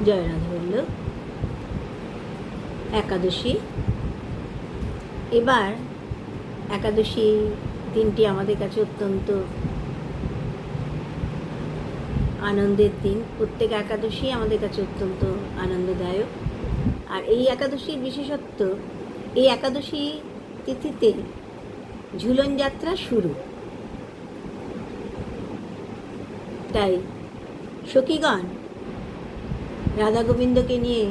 জয় রাধা বল্লভ। একাদশী, এবার একাদশী দিনটি আমাদের কাছে অত্যন্ত আনন্দের দিন। প্রত্যেক একাদশী আমাদের কাছে অত্যন্ত আনন্দদায়ক। আর এই একাদশীর বিশেষত্ব, এই একাদশী তিথিতে ঝুলন যাত্রা শুরু। তাই সখীগণ রাধা গোবিন্দকে নিয়ে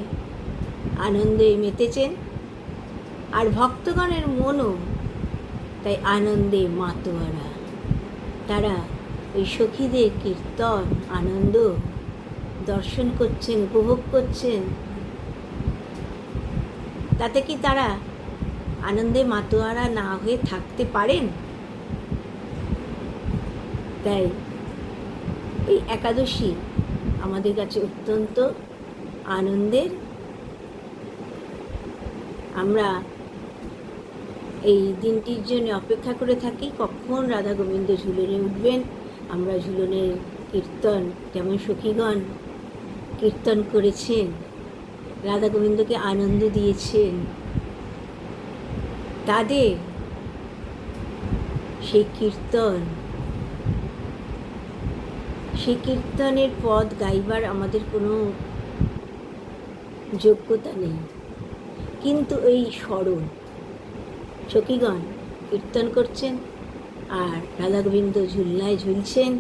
আনন্দে মেতেছেন, আর ভক্তগণের মনও তাই আনন্দে মাতোয়ারা। তারা ওই সখীদের কীর্তন আনন্দ দর্শন করছেন, উপভোগ করছেন। তাতে কি তারা আনন্দে মাতোয়ারা না হয়ে থাকতে পারেন? তাই এই একাদশী আমাদের কাছে অত্যন্ত আনন্দের। আমরা এই দিনটির জন্য অপেক্ষা করে থাকি, কখন রাধা গোবিন্দ ঝুলনে উঠবেন। আমরা ঝুলনের কীর্তন, যেমন সখীগণ কীর্তন করেছেন, রাধা গোবিন্দকে আনন্দ দিয়েছেন, তাদের সেই কীর্তনের পদ গাইবার আমাদের কোনো যোগ্যতা নেই, কিন্তু এই স্মরণ, সখীগণ কীর্তন করছেন আর রাধা গোবিন্দ ঝুলনায় ঝুলছেন,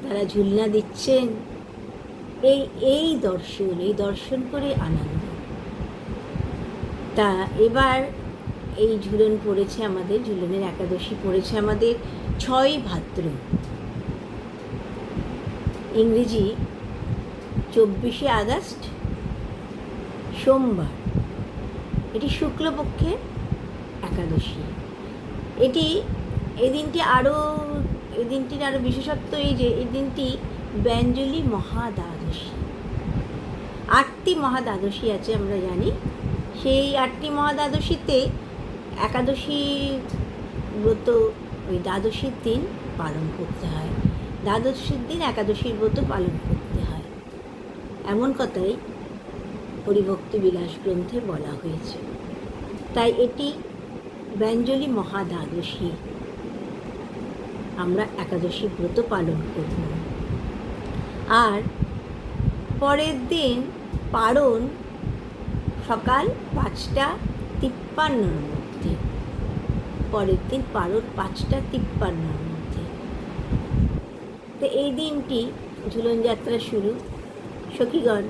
তারা ঝুলনা দিচ্ছেন, এই দর্শন করে আনন্দ। তা এবার এই ঝুলন পড়েছে আমাদের, ঝুলনের একাদশী পড়েছে আমাদের 6 ভাদ্র, ইংরেজি 24শে আগস্ট, সোমবার। এটি শুক্লপক্ষের একাদশী। এই দিনটির আরও বিশেষত্ব এই যে এই দিনটি ব্যঞ্জলি মহাদ্বাদশী। 8টি মহাদ্বাদশী আছে আমরা জানি। সেই 8টি মহাদ্বাদশীতে একাদশী ব্রত ওই দ্বাদশীর দিন পালন করতে হয়, দ্বাদশীর দিন একাদশীর ব্রত পালন করতে হয়, এমন কথাই হরিভক্তি বিলাস গ্রন্থে বলা হয়েছে। তাই এটি ব্যঞ্জলি মহাদ্বাদশী, আমরা একাদশী ব্রত পালন করব। আর পরের দিন পারণ সকাল 5:53 মধ্যে, পরের দিন পারণ 5:53 মধ্যে। তো এই দিনটি ঝুলন যাত্রা শুরু। সখীগণ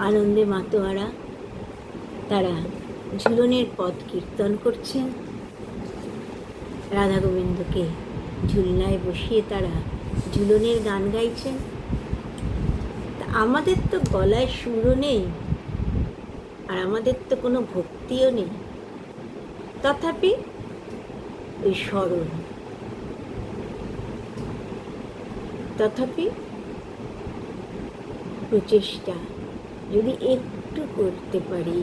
আনন্দে মাতোয়ারা, তারা ঝুলনের পথ কীর্তন করছেন, রাধা গোবিন্দকে ঝুলনায় বসিয়ে তারা ঝুলনের গান গাইছেন। তা আমাদের তো গলায় সুরও নেই, আর আমাদের তো কোনো ভক্তিও নেই, তথাপি ওই স্মরণ, তথাপি প্রচেষ্টা, যদি একটু করতে পারি,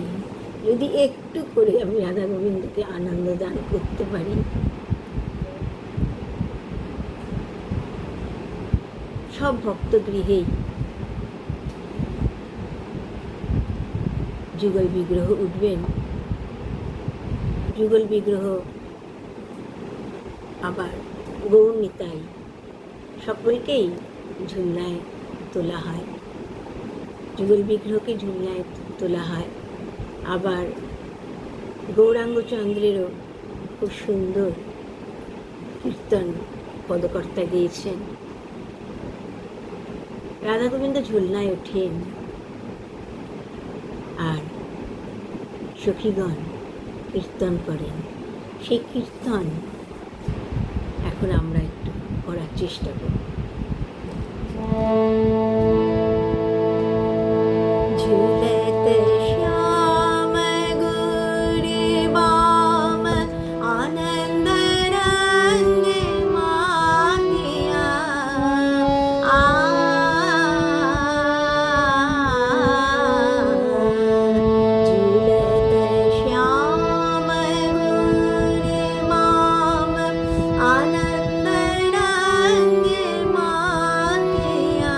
যদি একটু করে আমি রাধা গোবিন্দকে আনন্দ দান করতে পারি, সব ভক্ত গৃহেই যুগল বিগ্রহ উঠবেন। যুগল বিগ্রহ আবার গৌর নিতাই সকলকেই ঝুলনায় তোলা হয়, যুগল বিগ্রহকে ঝুলনায় তোলা হয়। আবার গৌরাঙ্গ চন্দ্রেরও খুব সুন্দর কীর্তন পদকর্তা গেয়েছেন। রাধা গোবিন্দ ঝুলনায় ওঠেন আর সখীগণ কীর্তন করেন। সেই কীর্তন এখন আমরা একটু করার চেষ্টা করি। ঝুলতে শ্যাম গুরি বাম আনন্দ রঙ্গ মাতিয়া, ঝুলতে শ্যাম গুরি বাম আনন্দ রঙ্গ মাতিয়া।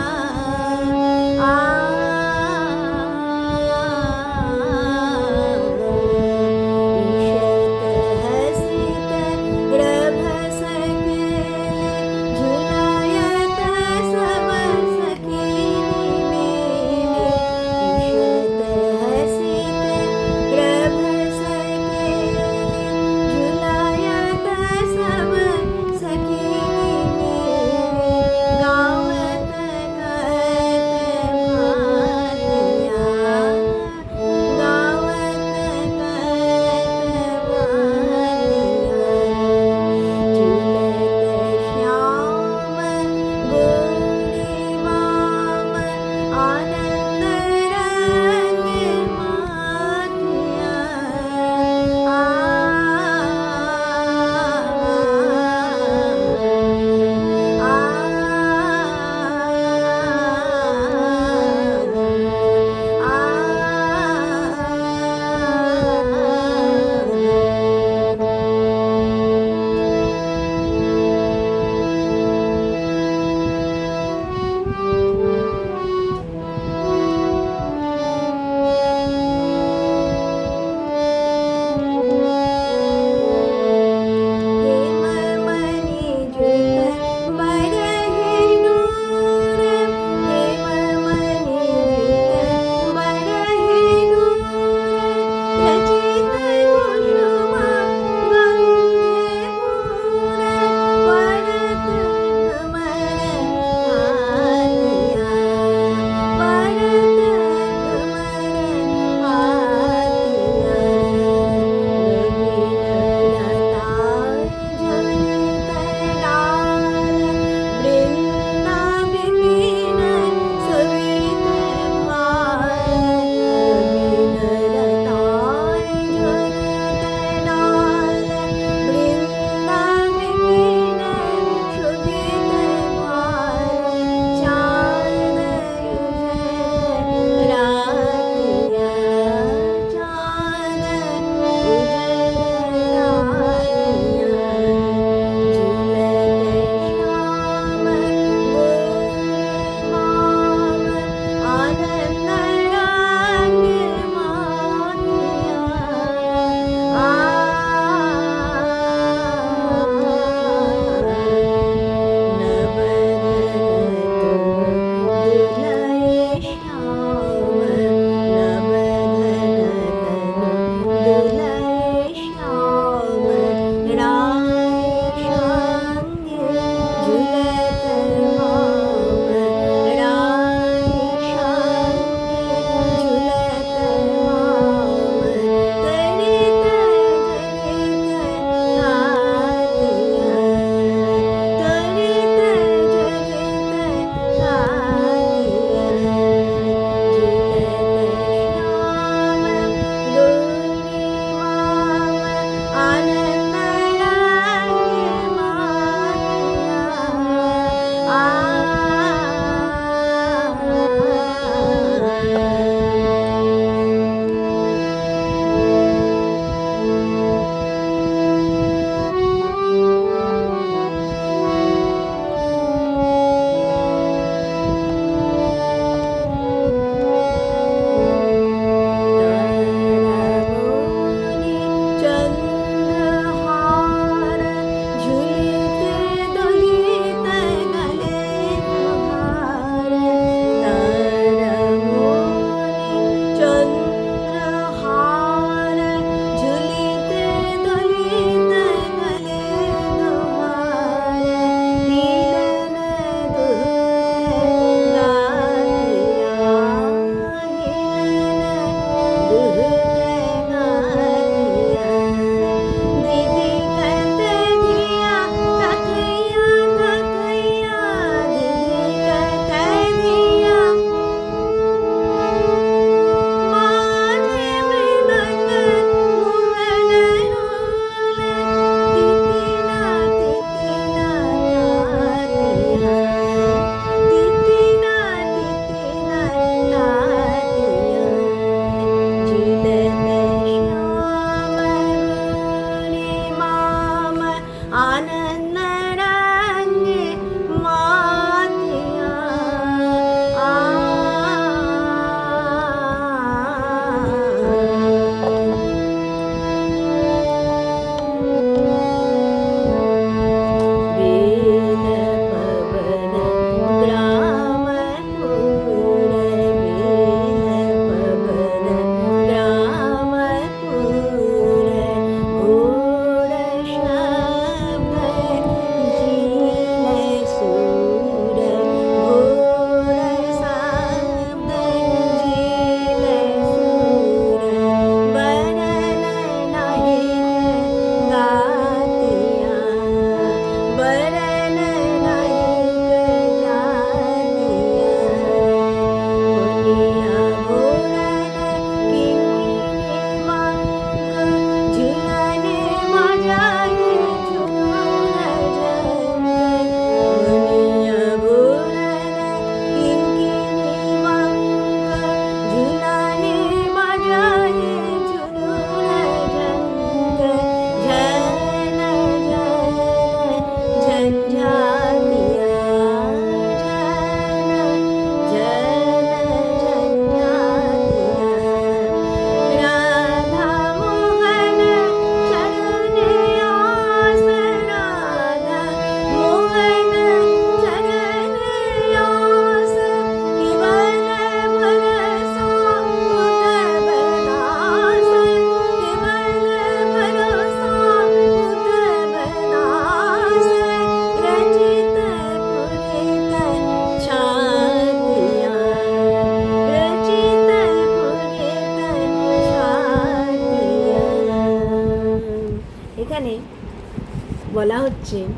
হচ্ছেন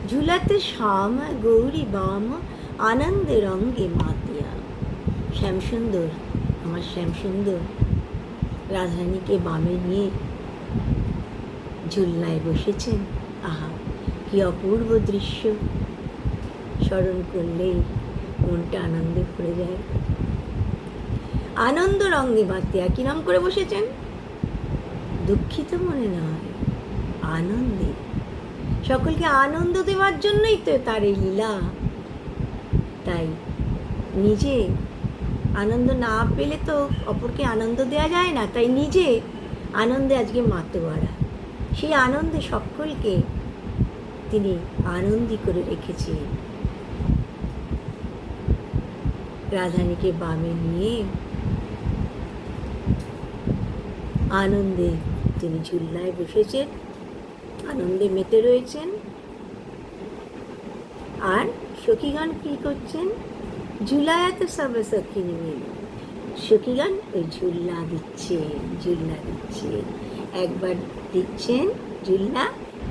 ঝুলাতে শ্যাম গৌরী বাম আনন্দে রঙ্গে মাতিয়া। শ্যামসুন্দর, আমার শ্যামসুন্দর রাধারানীকে বামে নিয়ে ঝুলনায় বসেছেন। আহা, কি অপূর্ব দৃশ্য! স্মরণ করলেই মনটা আনন্দে ভরে যায়। আনন্দ রঙ্গে মাতিয়া, কিরম করে বসেছেন? দুঃখিত মনে নয়, আনন্দে। সকলকে আনন্দ দেওয়ার জন্যই তো তার এই লীলা। তাই নিজে আনন্দ না পেলে তো অপরকে আনন্দ দেওয়া যায় না, তাই নিজে আনন্দে আজকে মাতোয়ারা। সেই আনন্দে সকলকে তিনি আনন্দী করে রেখেছেন। রাধারানীকে বামে নিয়ে আনন্দে তিনি ঝুলনায় বসেছেন, আনন্দে মেতে রয়েছেন। আর সখীগণ কি করছেন? ঝুলায়াতে সব সখিনী মিল, সখীগণ ওই ঝুলনা দিচ্ছেন, ঝুলনা দিচ্ছেন। একবার দিচ্ছেন ঝুলনা,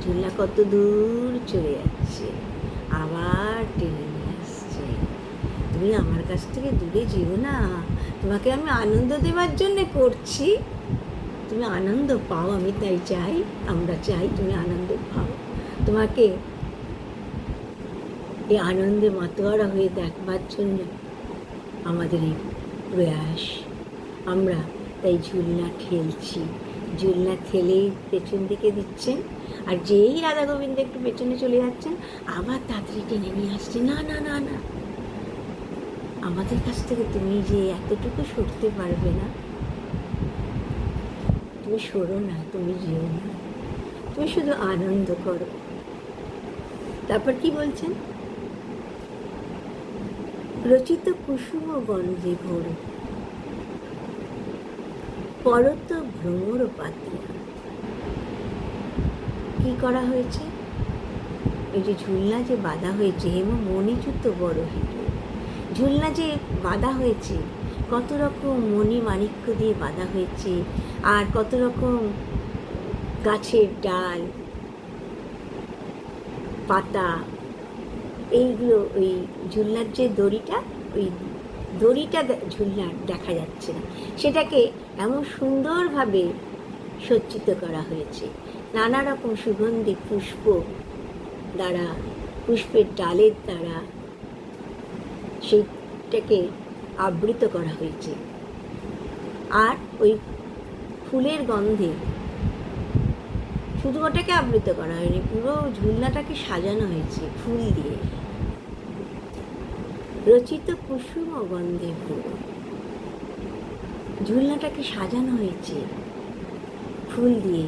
ঝুলনা কত দূর চলে যাচ্ছে, আবার টেনে নিয়ে আসছে। তুমি আমার কাছ থেকে দূরে যেও না, তোমাকে আমি আনন্দ দেওয়ার জন্যে করছি, তুমি আনন্দ পাও, আমি তাই চাই, আমরা চাই তুমি আনন্দ পাও। তোমাকে এই আনন্দে মাতোয়ারা হয়ে দেখবার জন্য আমাদের এই প্রয়াস। আমরা তাই ঝুলনা ঠেলছি, ঝুলনা ঠেলেই পেছন দিকে দিচ্ছেন। আর যেই রাধা গোবিন্দ একটু পেছনে চলে যাচ্ছেন, আবার তাড়াতাড়ি টেনে নিয়ে আসছে, না না না না, আমাদের কাছ থেকে তুমি যে এতটুকু সরতে পারবে না, তুমি সরো না, তুমি যেও না, তুমি শুধু আনন্দ করো। তারপর কি বলছেন? রচিত কুসুম গন্ধে ভোর, পরত ভ্রমর পাতিয়া। কি করা হয়েছে? এই যে ঝুলনা যে বাঁধা হয়েছে, হেম মণিযুক্ত বড় হিরে, ঝুলনা যে বাঁধা হয়েছে, কত রকম মণি মাণিক্য দিয়ে বাঁধা হয়েছে, আর কত রকম গাছের ডাল পাতা, এইগুলো ওই ঝুলনার যে দড়িটা, ওই দড়িটা ঝুলনার দেখা যাচ্ছে না, সেটাকে এমন সুন্দরভাবে সজ্জিত করা হয়েছে। নানা রকম সুগন্ধি পুষ্প দ্বারা, পুষ্পের ডালের দ্বারা সেইটাকে আবৃত করা হয়েছে। আর ওই ফুলের গন্ধে শুধু ওটাকে আবৃত করা হয়নি, পুরো ঝুলনাটাকে সাজানো হয়েছে ফুল দিয়ে। রচিত কুসুম গন্ধে ফুল, ঝুলনাটাকে সাজানো হয়েছে ফুল দিয়ে,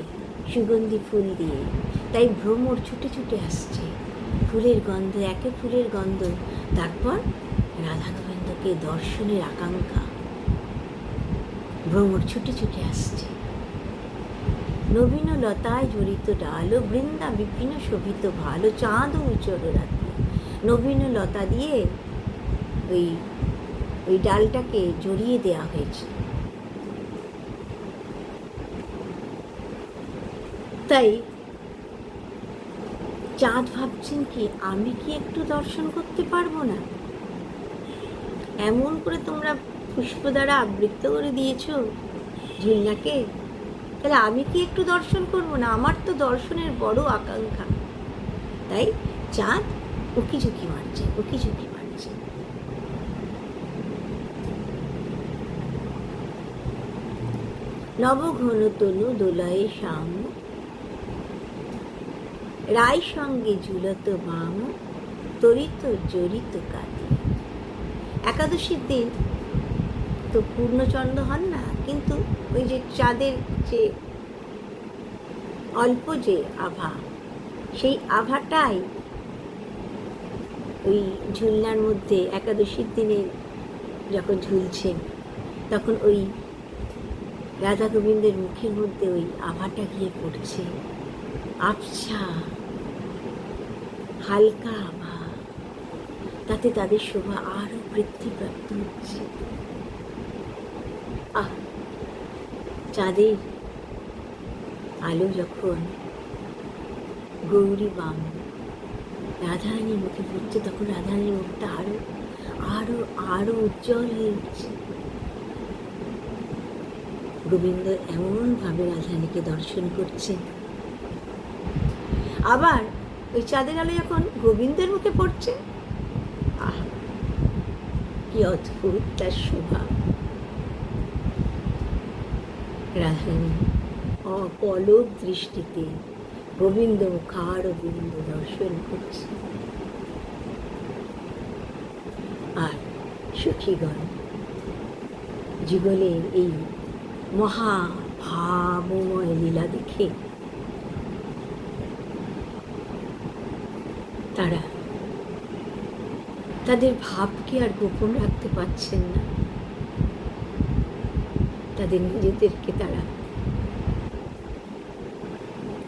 সুগন্ধি ফুল দিয়ে। তাই ভ্রমর ছুটে ছুটে আসছে, ফুলের গন্ধ, একে ফুলের গন্ধ, তারপর রাধা গোবিন্দকে দর্শনের আকাঙ্ক্ষা, ভ্রমর ছুটে ছুটে আসছে। নবীন লতায় জড়িত ডাল, বৃন্দা বিপিন শোভিত ভালো, চাঁদ উচর রাতে। নবীন লতা দিয়ে ওই ওই ডালটাকে জড়িয়ে দেওয়া হয়েছে। তাই চাঁদ ভাবছেন কি, আমি কি একটু দর্শন করতে পারবো না? এমন করে তোমরা পুষ্প দ্বারা আবৃত করে দিয়েছো ঝুলনাকে, তাহলে আমি কি একটু দর্শন করবো না? আমার তো দর্শনের বড় আকাঙ্ক্ষা। তাই চাঁদ উকি ঝুঁকি মারছে, উকি ঝুঁকি মারছে। নবঘন তনু দোলায় শ্যাম, রায় সঙ্গে ঝুলত বাম, তরিত জড়িত কাঁদে। একাদশীর দিন তো পূর্ণচন্দ্র হন না, কিন্তু ওই যে চাঁদের যে অল্প যে আভা, সেই আভাটাই ওই ঝুলনার মধ্যে একাদশীর দিনে যখন ঝুলছেন, তখন ওই রাধা গোবিন্দের মুখের মধ্যে ওই আভাটা গিয়ে পড়ছে, আবছা হালকা আভা, তাতে তাদের শোভা আরো বৃদ্ধিপ্রাপ্ত হচ্ছে। চাঁদের আলো যখন গৌরী বাম রাধারানীর মুখে পড়ছে, তখন রাধারানীর মুখটা আরো আরো আরো উজ্জ্বল হয়ে উঠছে। গোবিন্দ এমনভাবে রাধারানীকে দর্শন করছেন। আবার ওই চাঁদের আলো যখন গোবিন্দের মুখে পড়ছে, আহ কি অদ্ভুত তার শোভা। রাধারানী অপলক দৃষ্টিতে গোবিন্দ মুখার গোবিন্দ দর্শন করছে। আর সখীগণ যুগলের এই মহা ভাবময় লীলা দেখে তারা তাদের ভাবকে আর গোপন রাখতে পারছেন না। তাদের নিজেদেরকে তারা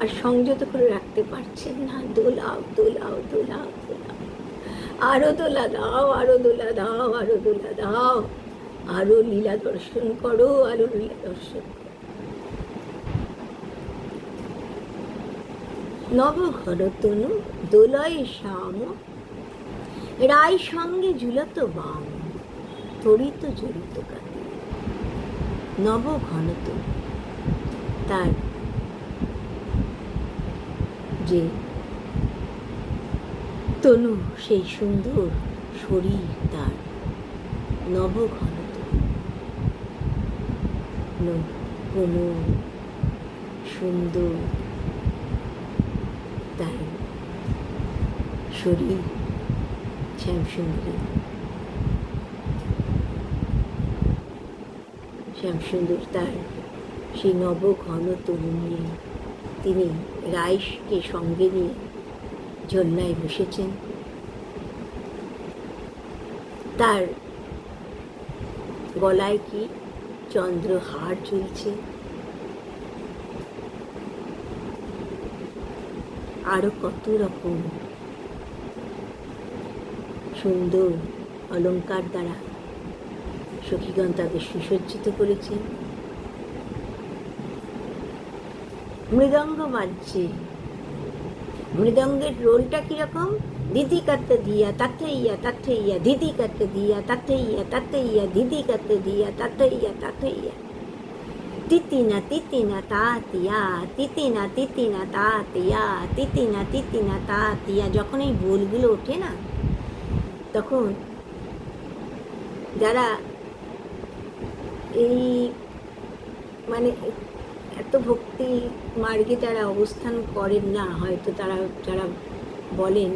আর সংযত করে রাখতে পারছেন না। দোলাও দোলাও দোলাও দোলাও, আরো দোলা দাও, আরো দোলা দাও, আরো দোলা দাও, আরো লীলা দর্শন করো, আরো লীলা দর্শন করো। নবঘর তনু দোলয় শ্যাম, রায় সঙ্গে ঝুলত বাম, তরিত জড়িত কাতে। নবঘন তনু, তার যে তনু, সেই সুন্দর শরীর তার নবঘন তনু, কোনো সুন্দর তার শরীর শ্যামসুন্দরী, শ্যামসুন্দর তার সেই নবঘন তনু নিয়ে তিনি রাইসকে সঙ্গে নিয়ে ঝর্ণায় বসেছেন। তার গলায় কি চন্দ্রহার ঝুলছে, আরো কত রকম সুন্দর অলংকার দ্বারা সখীগণ তাদের সুসজ্জিত করেছেন। মৃদঙ্গ বাজছে, মৃদঙ্গের রোলটা কিরকম? দিদি কাতে দিয়া তাতেইয়া তাতেইয়া, দিদি কাতে দিয়া তাতেইয়া তাতেইয়া, দিদি কাতে দিয়া তাতেইয়া তাতেইয়া, তিতিনা তিতিনা তাতিয়া, তিতিনা তিতিনা তাতিয়া, তিতিনা তিতিনা তাতিয়া। যখন এই বোলগুলো ওঠে না, তখন যারা এই মানে এত ভক্তি মার্গে যারা অবস্থান করেন না, হয়তো তারা যারা বলেন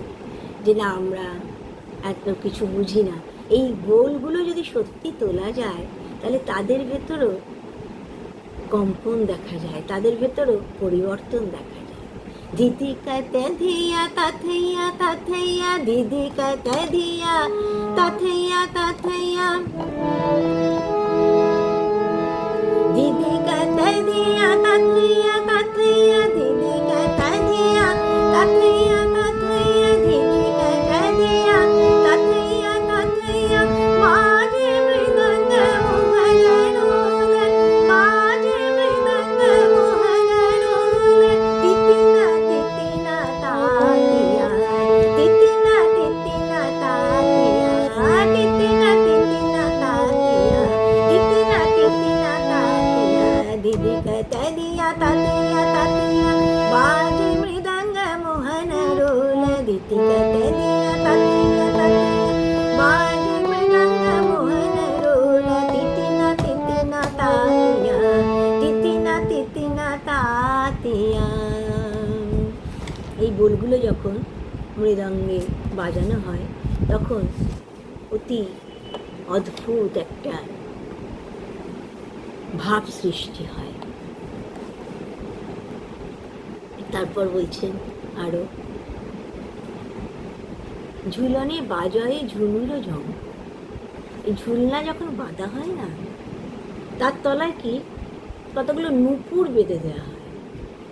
যে না আমরা এত কিছু বুঝি না, এই বোলগুলো যদি সত্যি তোলা যায় তাহলে তাদের ভেতরও কম্পন দেখা যায়, তাদের ভেতরও পরিবর্তন দেখা যায়। দিদি কাতে দিয়া তাথেইয়া তাথেইয়া, দিদি কাতে দিয়া তাথেইয়া তাথেইয়া, দিদি কাতে দিয়া তাথেইয়া তাথেইয়া, দিদি কাতে দিয়া তাথেইয়া তাথেইয়া, দিদি কাতে দিয়া তাথেইয়া তাথেইয়া। বাজে মৃদঙ্গ মোহনরোল, বাজে মৃদঙ্গ মোহনরোল, তিতিনা তিতিনা তাতিয়া, তিতিনা তিতিনা তাতিয়া, তিতিনা তিতিনা তাতিয়া, তিতিনা তিতিনা তাতিয়া, দিদি কাতে দিয়া তাতিয়া তাতিয়া, বাজে মৃদঙ্গ মোহনরোল, দিদি কাতে দিয়া তাতিয়া তাতিয়া, বাজে মৃদঙ্গ মোহনরোল, তিতিনা তিতিনা তাতিয়া, তিতিনা তিতিনা তাতিয়া। এই বোলগুলো যখন মৃদঙ্গে বাজানো হয় তখন অতি অদ্ভুত একটা ভাব সৃষ্টি হয়। তারপর বলছেন আরো, ঝুলনে বাজয়ে ঝুনুর ঝং। এই ঝুলনা যখন বাঁধা হয় না, তার তলায় কি কতগুলো নূপুর বেঁধে দেওয়া হয়।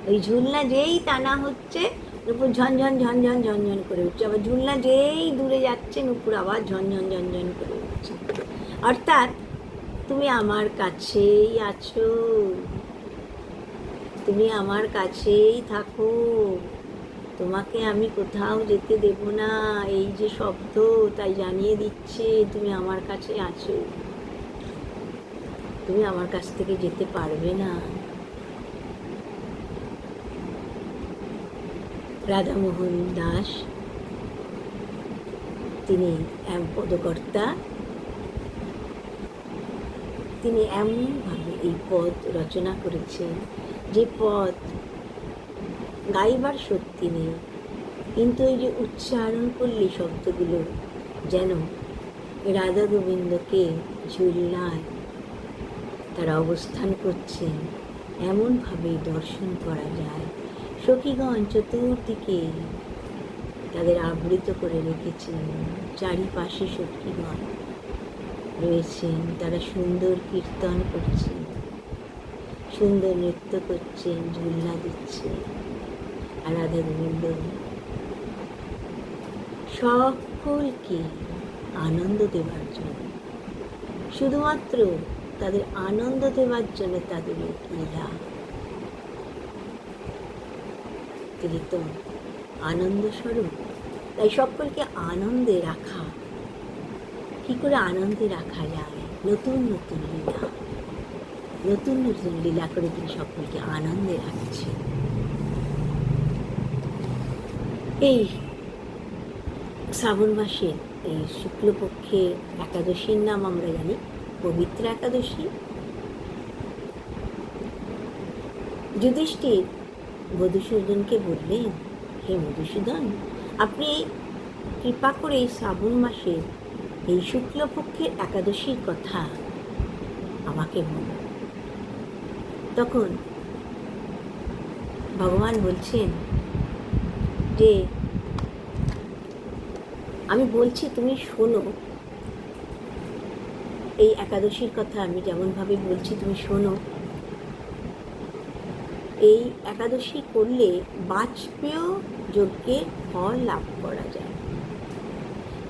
ওই ঝুলনা যেই টানা হচ্ছে, নূপুর ঝনঝন ঝনঝন ঝনঝন করে উঠছে, আবার ঝুলনা যেই দূরে যাচ্ছে, নূপুর আবার ঝনঝন ঝনঝন করে উঠছে। অর্থাৎ তুমি আমার কাছেই আছো, তুমি আমার কাছেই থাকো, তোমাকে আমি কোথাও যেতে দেব না, এই যে শব্দ তাই জানিয়ে দিচ্ছে তুমি আমার কাছে আছো, তুমি আমার কাছ থেকে যেতে পারবে না। রাধামোহন দাস তিনি পদকর্তা, তিনি এমনভাবে এই পদ রচনা করেছেন যে পদ গাইবার শক্তি নেই, কিন্তু এই যে উচ্চারণ করলে শব্দগুলো যেন রাধা গোবিন্দকে ঝুলনায় তারা অবস্থান করছেন এমনভাবেই দর্শন করা যায়। সখীগণ চতুর্দিকে তাদের আবৃত করে রেখেছেন, চারিপাশে সখীগণ রয়েছেন, তারা সুন্দর কীর্তন করছেন, সুন্দর নৃত্য করছেন, ঝুলনা দিচ্ছেন। আর রাধা গোবিন্দ সকলকে আনন্দ দেওয়ার জন্য, শুধুমাত্র তাদের আনন্দ দেওয়ার জন্য তাদের লীলা। তিনি তো আনন্দ স্বরূপ, তাই সকলকে আনন্দে রাখা। কি করে আনন্দে রাখা যায়? নতুন নতুন লীলা, নতুন নতুন লীলা করে তিনি সকলকে আনন্দে রাখছেন। এই শ্রাবণ মাসের এই শুক্লপক্ষের একাদশীর নাম আমরা জানি পবিত্র একাদশী। যুধিষ্ঠির মধুসূদনকে বললেন, হে মধুসূদন, আপনি কৃপা করে এই শ্রাবণ মাসের এই শুক্লপক্ষের একাদশীর কথা আমাকে বলুন। তখন ভগবান বলছেন যে আমি বলছি তুমি শোনো, এই একাদশীর কথা আমি যেমনভাবে বলছি তুমি শোনো। এই একাদশী করলে বাজপেয় যজ্ঞের ফল লাভ করা যায়।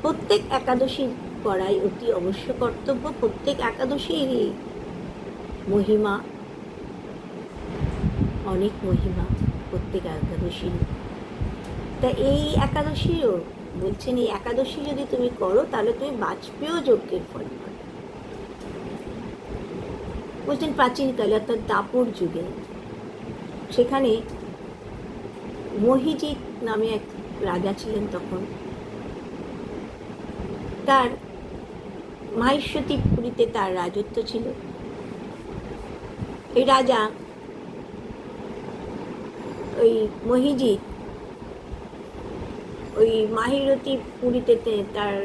প্রত্যেক একাদশী করাই অতি অবশ্য কর্তব্য। প্রত্যেক একাদশীর মহিমা, অনেক মহিমা প্রত্যেক একাদশীর। তা এই একাদশীও বলছেন, এই একাদশী যদি তুমি করো তাহলে তুমি বাজপেয় যজ্ঞের ফল পাবে। বলছেন প্রাচীনকালে অর্থাৎ দাপর যুগে সেখানে মহিজিৎ নামে এক রাজা ছিলেন। তখন তার মাহিষ্যতীপুরীতে তার রাজত্ব ছিল। এই রাজা ওই মহিজিৎ ওই মাহিরতীপুরীতে তার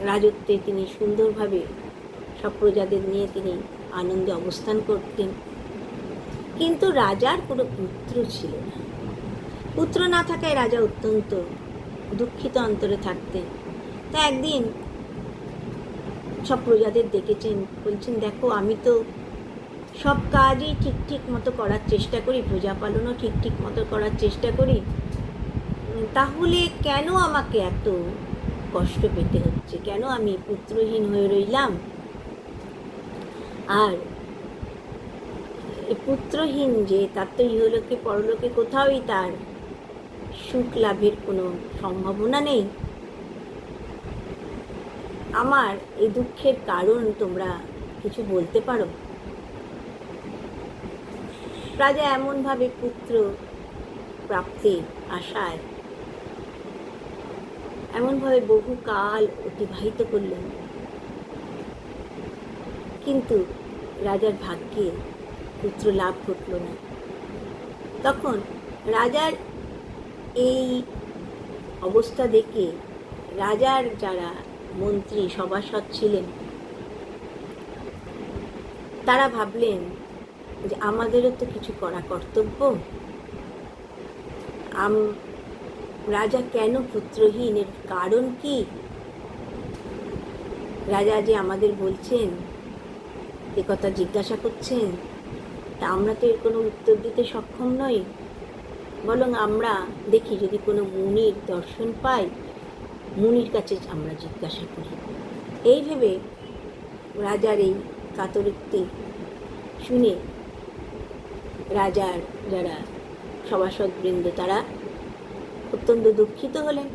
রাজত্বে তিনি সুন্দরভাবে সব প্রজাদের নিয়ে তিনি আনন্দে অবস্থান করতেন। কিন্তু রাজার কোনো পুত্র ছিল না। পুত্র না থাকায় রাজা অত্যন্ত দুঃখিত অন্তরে থাকতেন। তা একদিন সব প্রজাদের ডেকেছেন, বলছেন দেখো আমি তো সব কাজই ঠিক ঠিক মতো করার চেষ্টা করি, প্রজা পালনও ঠিক ঠিক মতো করার চেষ্টা করি, তাহলে কেন আমাকে এত কষ্ট পেতে হচ্ছে? কেন আমি পুত্রহীন হয়ে রইলাম? আর পুত্রহীন যে তার তো ইহলোকে পরলোকে কোথাওই তার সুখ লাভের কোনো সম্ভাবনা নেই। আমার এই দুঃখের কারণ তোমরা কিছু বলতে পারো? রাজা এমনভাবে পুত্র প্রাপ্তির আশায় এমনভাবে বহু কাল অতিবাহিত করলেন, কিন্তু রাজার ভাগ্যে পুত্র লাভ ঘটল না। তখন রাজার এই অবস্থা দেখে রাজার যারা মন্ত্রী সভাসদ ছিলেন তারা ভাবলেন যে আমাদেরও তো কিছু করা কর্তব্য। রাজা কেন পুত্রহীন, এর কারণ কি? রাজা যে আমাদের বলছেন, এ কথা জিজ্ঞাসা করছেন, তা আমরা তো এর কোনো উত্তর দিতে সক্ষম নই। বরং আমরা দেখি যদি কোনো মুনির দর্শন পাই, মুনির কাছে আমরা জিজ্ঞাসা করি। এই ভেবে রাজার এই কাতরোক্তি শুনে রাজার যারা সভাসদবৃন্দ তারা অত্যন্ত দুঃখিত হলেন।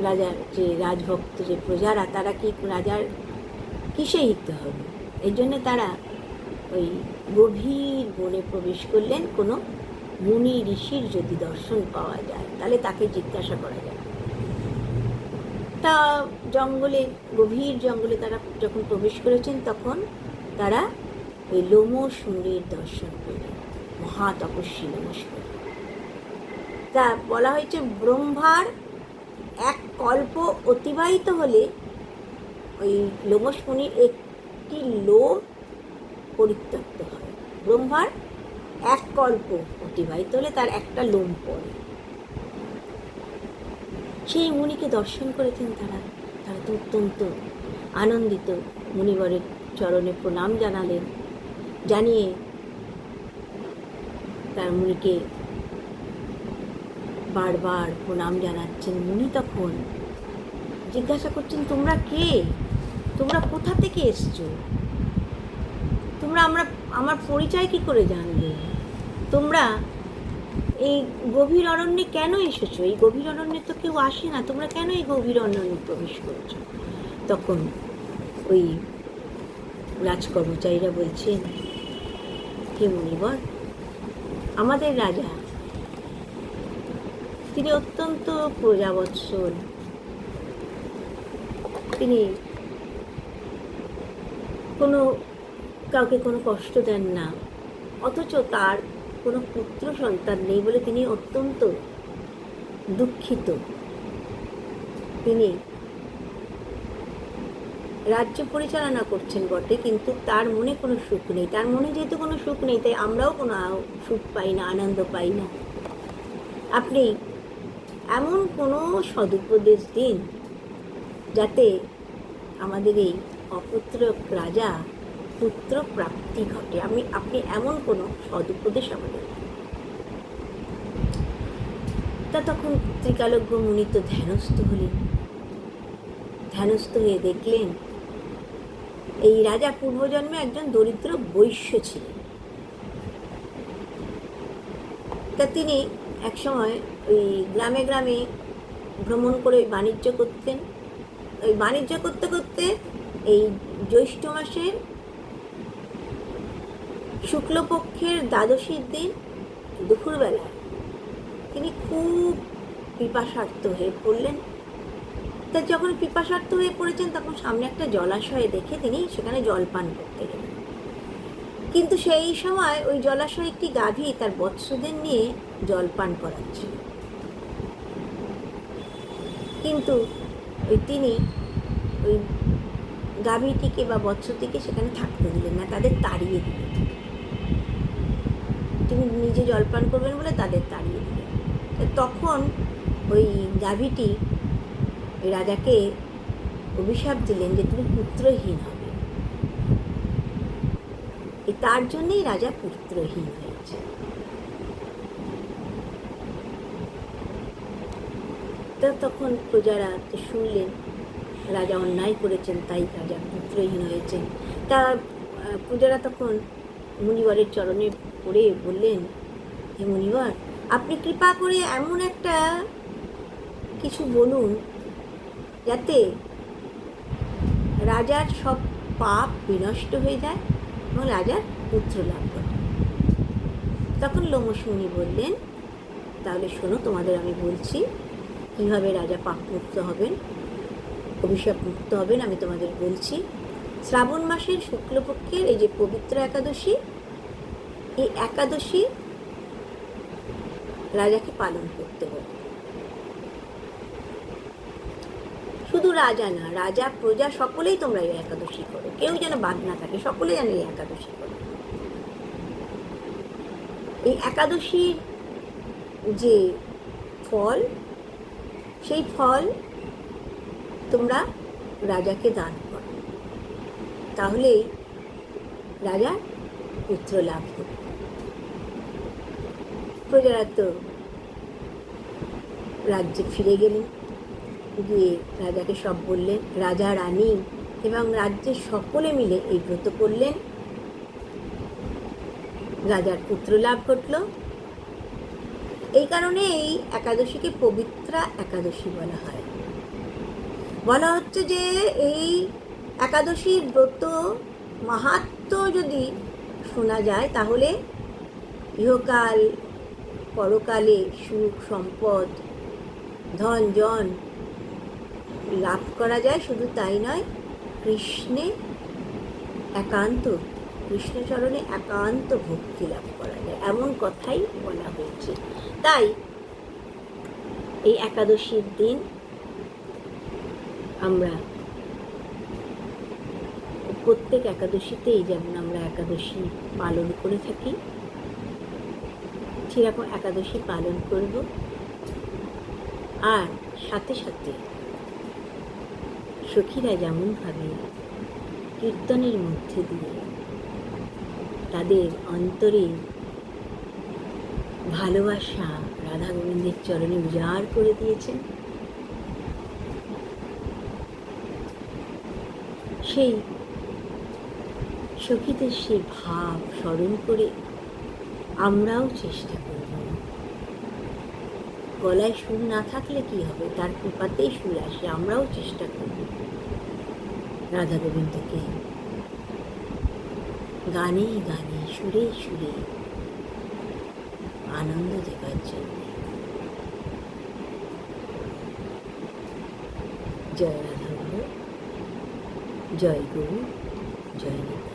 রাজার যে রাজভক্ত যে প্রজারা, তারা কি রাজার কিসে হিত হবে? এই জন্যে তারা ওই গভীর বনে প্রবেশ করলেন। কোনো মুনি ঋষির যদি দর্শন পাওয়া যায় তাহলে তাকে জিজ্ঞাসা করা যায়। তা জঙ্গলে, গভীর জঙ্গলে তারা যখন প্রবেশ করেছেন, তখন তারা ওই লোমশ মুনির দর্শন পেলেন, মহা তপস্বী লোমশ মুনি। তা বলা হয়েছে ব্রহ্মার এক কল্প অতিবাহিত হলে ওই লোমশ মুনির একটি লোম পরিত্যক্ত হয়। ব্রহ্মার এক কল্প অতিবাহিত হলে তার একটা লোম পড়ে। সেই মুনিকে দর্শন করেছেন তারা। তারা তো অত্যন্ত আনন্দিত, মুনিবরের চরণে প্রণাম জানালেন। জানিয়ে তার মুনিকে বারবার প্রণাম জানাচ্ছেন। মুনি তখন জিজ্ঞাসা করছেন, তোমরা কে? তোমরা কোথা থেকে এসছো? তোমরা আমার পরিচয় কি করে জানলে? তোমরা এই গভীর অরণ্যে কেন এসেছো? এই গভীর অরণ্যে তো কেউ আসে না, তোমরা কেন এই গভীর অরণ্যে প্রবেশ করেছো? তখন ওই রাজকর্মচারীরা বলছেন, হে মুনিবর, আমাদের রাজা, তিনি অত্যন্ত প্রজাবৎসল। তিনি কাউকে কোনো কষ্ট দেন না, অথচ তার কোনো পুত্র সন্তান নেই বলে তিনি অত্যন্ত দুঃখিত। তিনি রাজ্য পরিচালনা করছেন বটে, কিন্তু তার মনে কোনো সুখ নেই। তার মনে যেহেতু কোনো সুখ নেই, তাই আমরাও কোনো সুখ পাই না, আনন্দ পাই না। আপনি এমন কোনো সদুপদেশ দিন যাতে আমাদের এই অপুত্র রাজা পুত্র প্রাপ্তি ঘটে। আপনি এমন কোনো সদুপদেশ আমাদের। তা তখন ত্রিকালজ্ঞ মুনি তো ধ্যানস্থ হলেন। ধ্যানস্থ হয়ে দেখলেন এই রাজা পূর্বজন্মে একজন দরিদ্র বৈশ্য ছিলেন। তা তিনি একসময় ওই গ্রামে গ্রামে ভ্রমণ করে বাণিজ্য করতেন। ওই বাণিজ্য করতে করতে এই জ্যৈষ্ঠ মাসের শুক্লপক্ষের দ্বাদশীর দিন দুপুরবেলা তিনি খুব পিপাসার্ত হয়ে পড়লেন। তা যখন পিপাসার্ত হয়ে পড়েছেন, তখন সামনে একটা জলাশয়ে দেখে তিনি সেখানে জলপান করতে গেলেন। কিন্তু সেই সময় ওই জলাশয়ে একটি গাভী তার বৎসদের নিয়ে জলপান করাচ্ছিল। কিন্তু তিনি ওই গাভীটিকে বা বৎসটিকে সেখানে থাকতে দিলেন না, তাদের তাড়িয়ে দিলেন। তিনি নিজে জলপান করবেন বলে তাদের তাড়িয়ে দিলেন। তখন ওই গাভীটি রাজাকে অভিশাপ দিলেন যে তুমি পুত্রহীন হবে। তার জন্যই রাজা পুত্রহীন হয়েছে। তখন প্রজারা তো শুনলেন রাজা অন্যায় করেছেন, তাই রাজা পুত্রহীন হয়েছেন। তার প্রজারা তখন মুনিবরের চরণে পড়ে বললেন, হে মুনিবর, আপনি কৃপা করে এমন একটা কিছু বলুন যাতে রাজার সব পাপ বিনষ্ট হয়ে যায় এবং রাজার পুত্র লাভ করে। তখন লোমশ মুনি বললেন, তাহলে শোনো, তোমাদের আমি বলছি কীভাবে রাজা পাপ মুক্ত হবেন, অভিশাপ মুক্ত হবেন। আমি তোমাদের বলছি, শ্রাবণ মাসের শুক্লপক্ষের এই যে পবিত্র একাদশী, এই একাদশী রাজাকে পালন করতে হবে। শুধু রাজা না, রাজা প্রজা সকলেই তোমরা এই একাদশী করো, কেউ যেন বাদ না থাকে, সকলে যেন এই একাদশী করো। এই একাদশীর যে ফল, সেই ফল তোমরা রাজাকে দান করো, তাহলেই রাজা পুত্র লাভ করবে। প্রজারা তো রাজ্যে ফিরে গেলেন, গিয়ে রাজাকে সব বললেন। রাজা, রানী এবং রাজ্যের সকলে মিলে এই ব্রত করলেন। রাজার পুত্র লাভ ঘটল। এই কারণে এই একাদশীকে পবিত্রা একাদশী বলা হয়। বলা হচ্ছে যে এই একাদশীর ব্রত মাহাত্ম্য যদি শোনা যায় তাহলে ইহকাল পরকালে সুখ সম্পদ ধন জন লাভ করা যায়। শুধু তাই নয়, কৃষ্ণচরণে একান্ত ভক্তি লাভ করা যায়, এমন কথাই বলা হয়েছে। তাই এই একাদশীর দিন আমরা প্রত্যেক একাদশীতেই যেমন আমরা একাদশী পালন করে থাকি, সেরকম একাদশী পালন করব। আর সাথে সাথে সখীরা যেমনভাবে কীর্তনের মধ্যে দিয়ে তাদের অন্তরে ভালোবাসা রাধা গোবিন্দের চরণে উজাড় করে দিয়েছেন, সেই সখীদের সেই ভাব স্মরণ করে আমরাও চেষ্টা করব। গলায় সুর না থাকলে কি হবে, তার কৃপাতেই সুর আসে। আমরাও চেষ্টা করব রাধা গোবিন্দকে গানে গানে সুরে সুরে আনন্দ দেবার জন্য। জয় রাধা, জয় গুরু, জয় নিত্য।